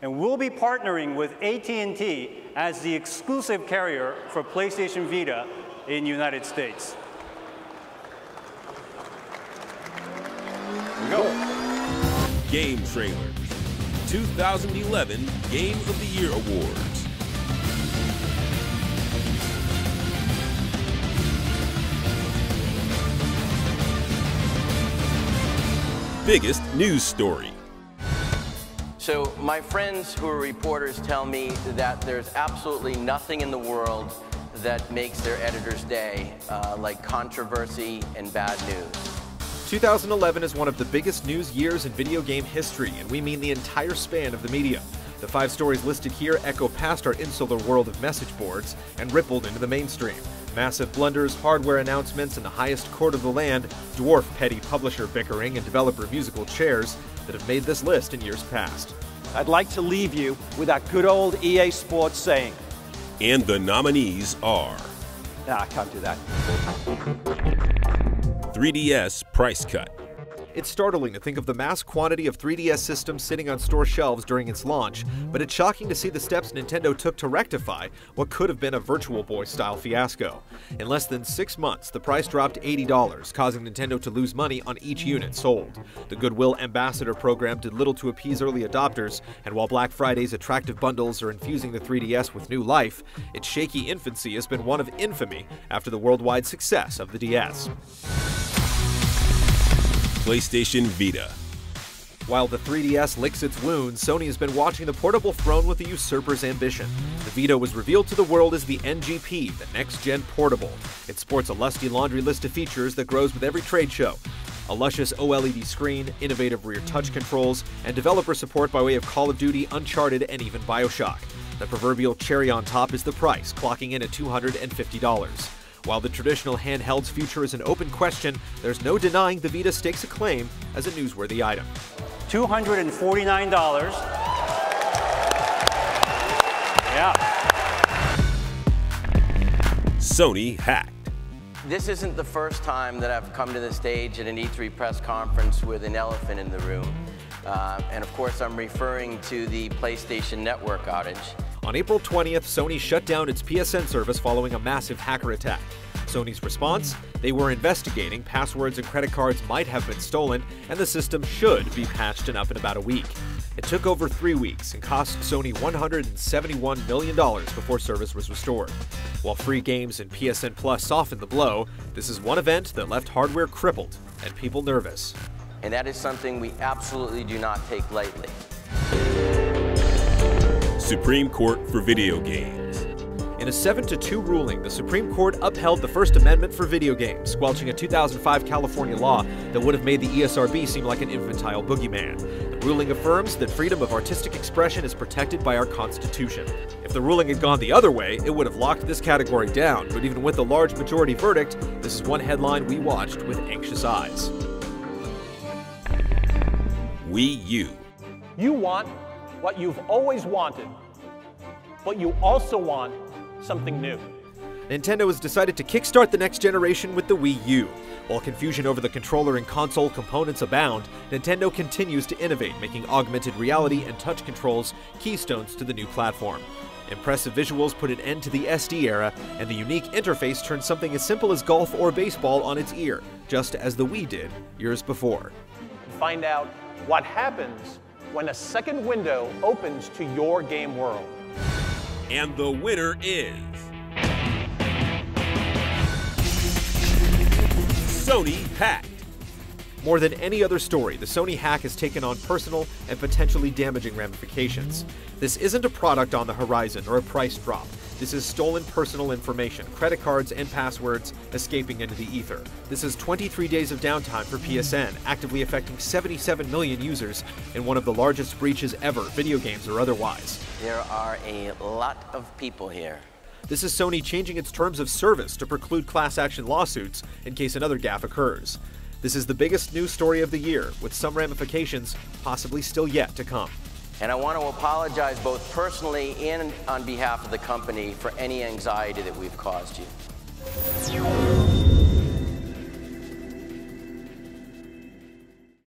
and we'll be partnering with AT&T as the exclusive carrier for PlayStation Vita in the United States. Here we go. GameTrailers 2011 Game of the Year Awards. Biggest news story. So my friends who are reporters tell me that there's absolutely nothing in the world that makes their editor's day like controversy and bad news. 2011 is one of the biggest news years in video game history, and we mean the entire span of the media. The 5 stories listed here echo past our insular world of message boards and rippled into the mainstream. Massive blunders, hardware announcements, and the highest court of the land dwarf petty publisher bickering and developer musical chairs that have made this list in years past. I'd like to leave you with that good old EA Sports saying. And the nominees are... Nah, I can't do that. 3DS price cut. It's startling to think of the mass quantity of 3DS systems sitting on store shelves during its launch, but it's shocking to see the steps Nintendo took to rectify what could have been a Virtual Boy-style fiasco. In less than 6 months, the price dropped to $80, causing Nintendo to lose money on each unit sold. The Goodwill Ambassador program did little to appease early adopters, and while Black Friday's attractive bundles are infusing the 3DS with new life, its shaky infancy has been one of infamy after the worldwide success of the DS. PlayStation Vita. While the 3DS licks its wounds, Sony has been watching the portable throne with a usurper's ambition. The Vita was revealed to the world as the NGP, the next-gen portable. It sports a lusty laundry list of features that grows with every trade show. A luscious OLED screen, innovative rear touch controls, and developer support by way of Call of Duty, Uncharted, and even BioShock. The proverbial cherry on top is the price, clocking in at $250. While the traditional handheld's future is an open question, there's no denying the Vita stakes a claim as a newsworthy item. $249. Yeah. Sony hacked. This isn't the first time that I've come to the stage at an E3 press conference with an elephant in the room. And of course, I'm referring to the PlayStation Network outage. On April 20th, Sony shut down its PSN service following a massive hacker attack. Sony's response? They were investigating, passwords and credit cards might have been stolen, and the system should be patched and up in about a week. It took over 3 weeks and cost Sony $171 million before service was restored. While free games and PSN Plus softened the blow, this is one event that left hardware crippled and people nervous. And that is something we absolutely do not take lightly. Supreme Court for video games. In a 7-2 ruling, the Supreme Court upheld the First Amendment for video games, squelching a 2005 California law that would have made the ESRB seem like an infantile boogeyman. The ruling affirms that freedom of artistic expression is protected by our Constitution. If the ruling had gone the other way, it would have locked this category down, but even with the large majority verdict, this is one headline we watched with anxious eyes. Wii U. You want what you've always wanted, but you also want something new. Nintendo has decided to kickstart the next generation with the Wii U. While confusion over the controller and console components abound, Nintendo continues to innovate, making augmented reality and touch controls keystones to the new platform. Impressive visuals put an end to the SD era, and the unique interface turned something as simple as golf or baseball on its ear, just as the Wii did years before. Find out what happens when a second window opens to your game world. And the winner is... Sony hacked. More than any other story, the Sony hack has taken on personal and potentially damaging ramifications. This isn't a product on the horizon or a price drop. This is stolen personal information, credit cards and passwords escaping into the ether. This is 23 days of downtime for PSN, actively affecting 77 million users in one of the largest breaches ever, video games or otherwise. There are a lot of people here. This is Sony changing its terms of service to preclude class action lawsuits in case another gaffe occurs. This is the biggest news story of the year, with some ramifications possibly still yet to come. And I want to apologize both personally and on behalf of the company for any anxiety that we've caused you.